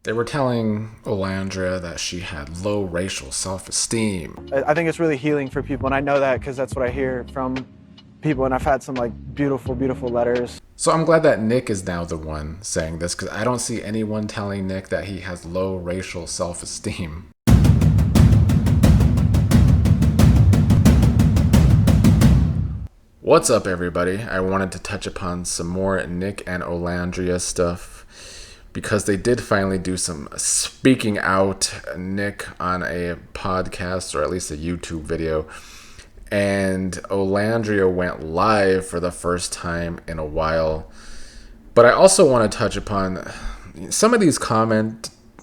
They were telling Olandria that she had low racial self-esteem. I think it's really healing for people, and I know that because that's what I hear from people, and I've had some like beautiful, beautiful letters. So I'm glad that Nick is now the one saying this, because I don't see anyone telling Nick that he has low racial self-esteem. What's up, everybody? I wanted to touch upon some more Nick and Olandria stuff because they did finally do some speaking out, Nick on a podcast or at least a YouTube video, and Olandria went live for the first time in a while. But I also want to touch upon some of these commentaries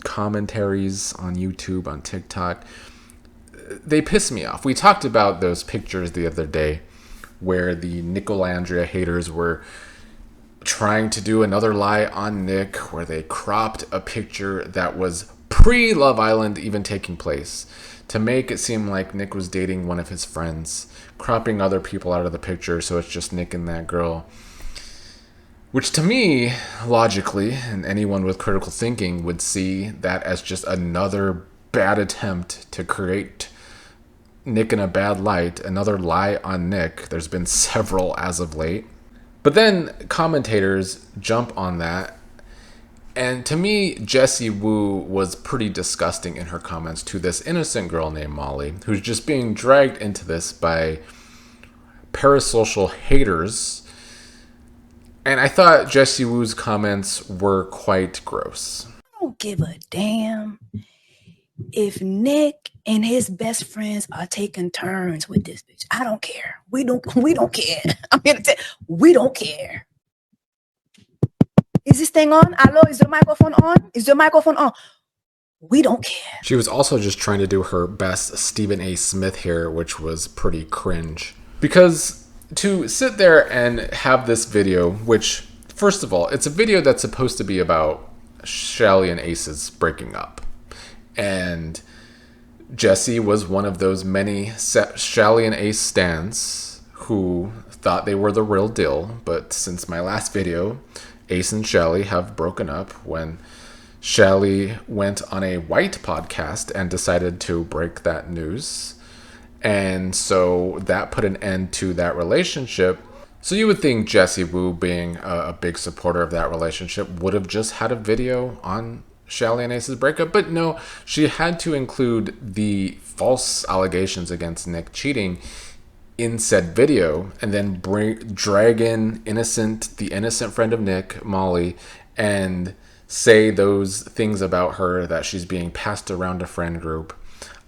on YouTube, on TikTok. They piss me off. We talked about those pictures the other day where the Nicolandria haters were trying to do another lie on Nick, where they cropped a picture that was pre-Love Island even taking place to make it seem like Nick was dating one of his friends, cropping other people out of the picture so it's just Nick and that girl. Which to me, logically, and anyone with critical thinking would see that as just another bad attempt to create Nick in a bad light, another lie on Nick. There's been several as of late. But then commentators jump on that. And to me, Jessie Woo was pretty disgusting in her comments to this innocent girl named Molly, who's just being dragged into this by parasocial haters. And I thought Jessie Woo's comments were quite gross. I don't give a damn if Nick and his best friends are taking turns with this bitch. I don't care. We don't care. I'm here to tell we don't care. Is this thing on? Hello, is the microphone on? Is the microphone on? We don't care. She was also just trying to do her best Stephen A. Smith here, which was pretty cringe. Because to sit there and have this video, which, first of all, it's a video that's supposed to be about Chelley and Ace's breaking up. And Jessie was one of those many Chelley and Ace stans who thought they were the real deal. But since my last video, Ace and Chelley have broken up when Chelley went on a white podcast and decided to break that news. And so that put an end to that relationship. So you would think Jessie Woo, being a big supporter of that relationship, would have just had a video on Chelley and Ace's breakup, but no, she had to include the false allegations against Nick cheating in said video, and then drag in the innocent friend of Nick, Molly, and say those things about her that she's being passed around a friend group.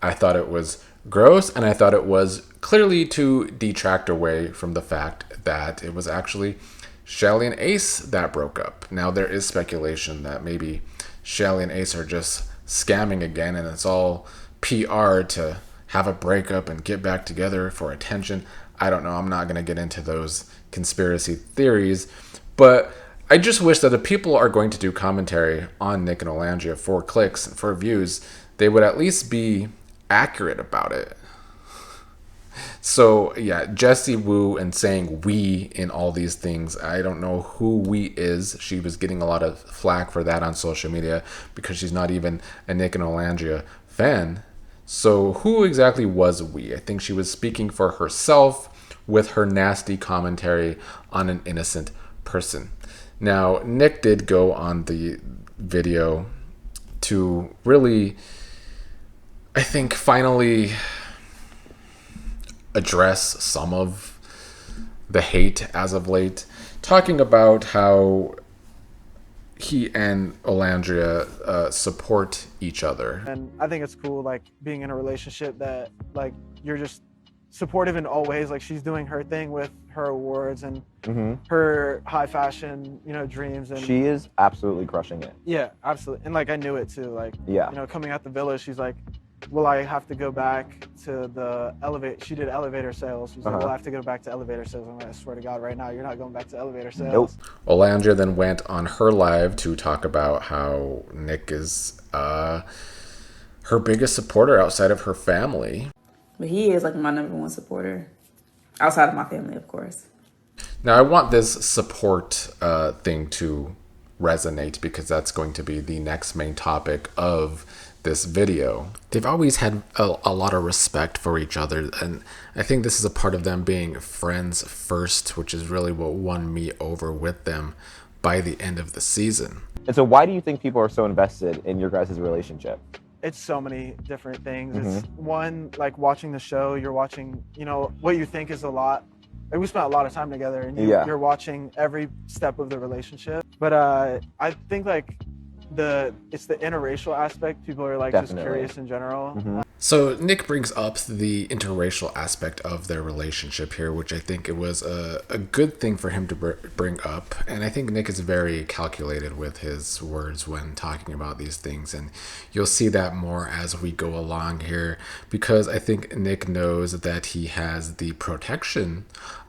I thought it was gross, and I thought it was clearly to detract away from the fact that it was actually Chelley and Ace that broke up. Now there is speculation that maybe Chelley and Ace are just scamming again, and it's all PR to have a breakup and get back together for attention. I don't know. I'm not going to get into those conspiracy theories, but I just wish that if people are going to do commentary on Nick and Olandria for clicks and for views, they would at least be accurate about it. So yeah, Jessie Woo and saying we in all these things, I don't know who we is. She was getting a lot of flack for that on social media because she's not even a Nick and Olandria fan. So who exactly was we? I think she was speaking for herself with her nasty commentary on an innocent person. Now, Nick did go on the video to really, I think, finally address some of the hate as of late, talking about how he and Olandria support each other. And I think it's cool, like, being in a relationship that, like, you're just supportive in all ways. Like, she's doing her thing with her awards and her high fashion, dreams. And she is absolutely crushing it. Yeah, absolutely. And, like, I knew it, too. Like, yeah. Coming out the villa, she's like, will I have to go back to the elevator? She did elevator sales. She's like, will I have to go back to elevator sales? I'm like, I swear to God, right now, you're not going back to elevator sales. Nope. Olandria then went on her live to talk about how Nick is her biggest supporter outside of her family. But he is like my number one supporter, outside of my family, of course. Now, I want this support thing to resonate because that's going to be the next main topic of this video. They've always had a lot of respect for each other, and I think this is a part of them being friends first, which is really what won me over with them by the end of the season. And so why do you think people are so invested in your guys' relationship? It's so many different things. It's one, like watching the show, you're watching, you know, what you think is a lot. Like we spent a lot of time together, and you're watching every step of the relationship. But I think like it's the interracial aspect. People are like just curious in general. So Nick brings up the interracial aspect of their relationship here, which I think it was a good thing for him to bring up. And I think Nick is very calculated with his words when talking about these things. And you'll see that more as we go along here, because I think Nick knows that he has the protection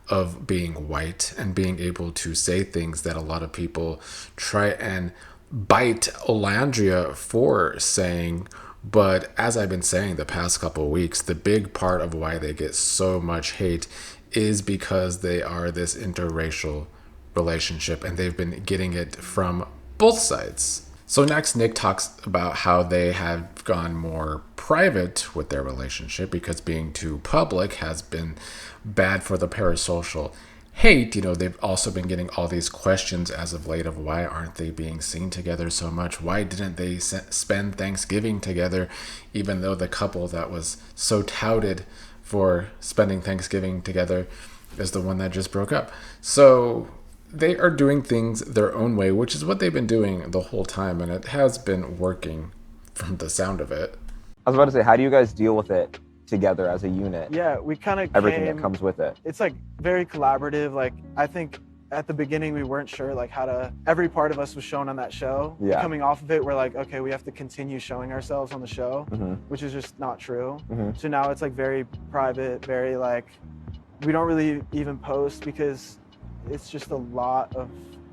of being white and being able to say things that a lot of people try and bite Olandria for saying. But as I've been saying the past couple of weeks, the big part of why they get so much hate is because they are this interracial relationship, and they've been getting it from both sides. So next, Nick talks about how they have gone more private with their relationship because being too public has been bad for the parasocial hate. You know, they've also been getting all these questions as of late of why aren't they being seen together so much? Why didn't they spend Thanksgiving together, even though the couple that was so touted for spending Thanksgiving together is the one that just broke up? So they are doing things their own way, which is what they've been doing the whole time, and it has been working from the sound of it. I was about to say, how do you guys deal with it together as a unit? Yeah, we kind of everything that comes with it. It's like very collaborative. Like I think at the beginning we weren't sure like how to, every part of us was shown on that show. Coming off of it, we're like, okay, we have to continue showing ourselves on the show, which is just not true. So now it's like very private, very like, we don't really even post because it's just a lot of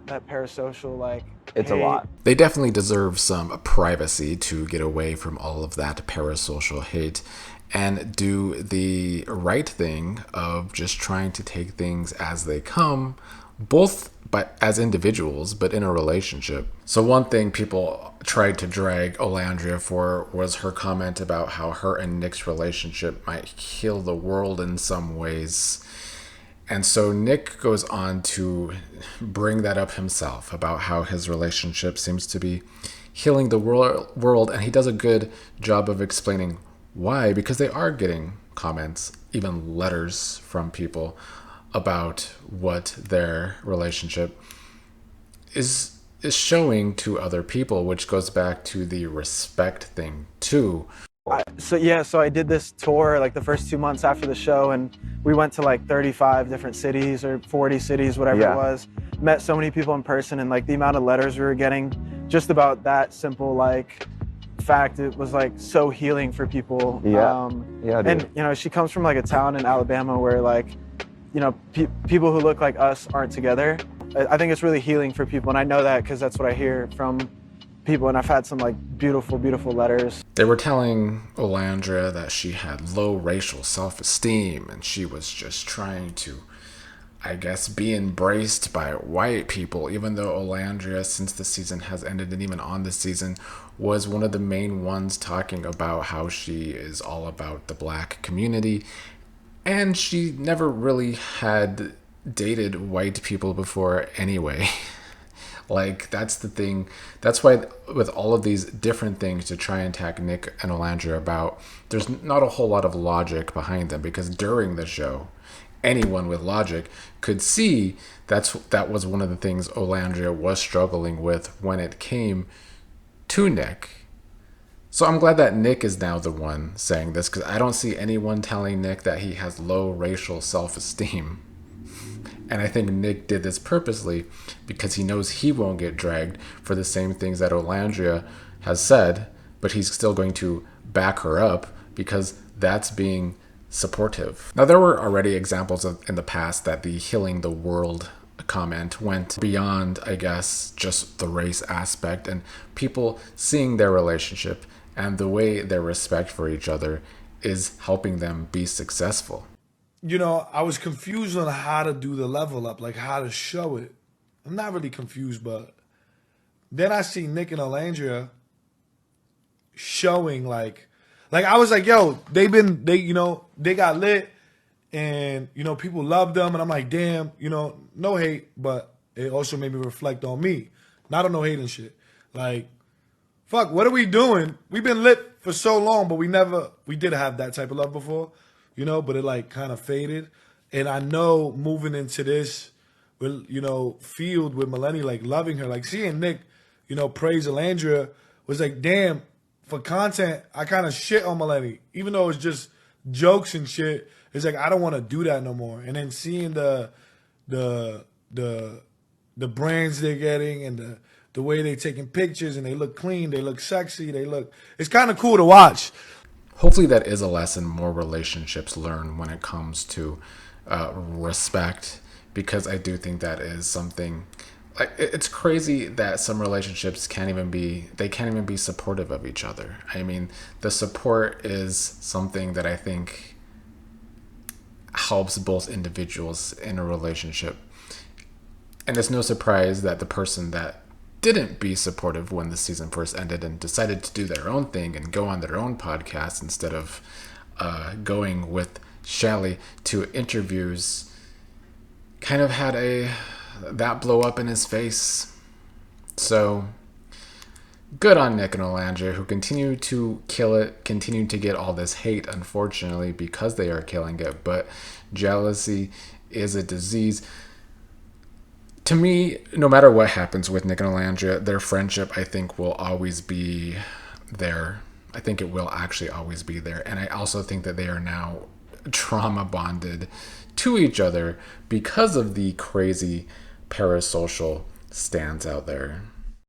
that parasocial like it's hate. A lot. They definitely deserve some privacy to get away from all of that parasocial hate and do the right thing of just trying to take things as they come, both as individuals, but in a relationship. So one thing people tried to drag Olandria for was her comment about how her and Nick's relationship might heal the world in some ways. And so Nick goes on to bring that up himself about how his relationship seems to be healing the world, and he does a good job of explaining why, because they are getting comments, even letters from people about what their relationship is showing to other people, which goes back to the respect thing too. So I did this tour like the first 2 months after the show, and we went to like 35 different cities or 40 cities, whatever it was. Met so many people in person, and like the amount of letters we were getting just about that simple like fact, it was like so healing for people. And you know, she comes from like a town in Alabama where like, you know, people who look like us aren't together. I think it's really healing for people, and I know that because that's what I hear from people, and I've had some like beautiful letters. They were telling Olandria that she had low racial self-esteem, and she was just trying to, I guess, be embraced by white people, even though Olandria, since the season has ended and even on this season, was one of the main ones talking about how she is all about the black community, and she never really had dated white people before anyway. Like, that's the thing. That's why with all of these different things to try and attack Nick and Olandria about, there's not a whole lot of logic behind them, because during the show, anyone with logic could see that was one of the things Olandria was struggling with when it came to Nick. So I'm glad that Nick is now the one saying this, because I don't see anyone telling Nick that he has low racial self-esteem. And I think Nick did this purposely because he knows he won't get dragged for the same things that Olandria has said, but he's still going to back her up because that's being supportive. Now, there were already examples in the past that the healing the world comment went beyond, I guess, just the race aspect, and people seeing their relationship and the way their respect for each other is helping them be successful. You know, I was confused on how to do the level up, like how to show it. I'm not really confused, but Then I see Nick and Olandria showing like I was like, yo, they got lit, and people loved them, and I'm like, damn, no hate, but it also made me reflect on me. Not on no hate and shit. Like, fuck, what are we doing? We've been lit for so long, but we did have that type of love before, but it like kind of faded. And I know moving into this, field with Melanie, like loving her, like seeing Nick, praise Olandria was like, damn, for content, I kind of shit on Melanie, even though it's just jokes and shit. It's like I don't want to do that no more. And then seeing the brands they're getting and the way they're taking pictures, and they look clean, they look sexy, it's kind of cool to watch. Hopefully that is a lesson more relationships learn when it comes to respect, because I do think that is something. Like, it's crazy that some relationships can't even be supportive of each other. I mean, the support is something that I think helps both individuals in a relationship. And it's no surprise that the person that didn't be supportive when the season first ended and decided to do their own thing and go on their own podcast instead of going with Chelley to interviews kind of had that blow up in his face. So good on Nick and Olandria, who continue to kill it, continue to get all this hate, unfortunately, because they are killing it. But jealousy is a disease. To me, no matter what happens with Nick and Olandria, their friendship, I think, will always be there. I think it will actually always be there. And I also think that they are now trauma bonded to each other because of the crazy parasocial stands out there.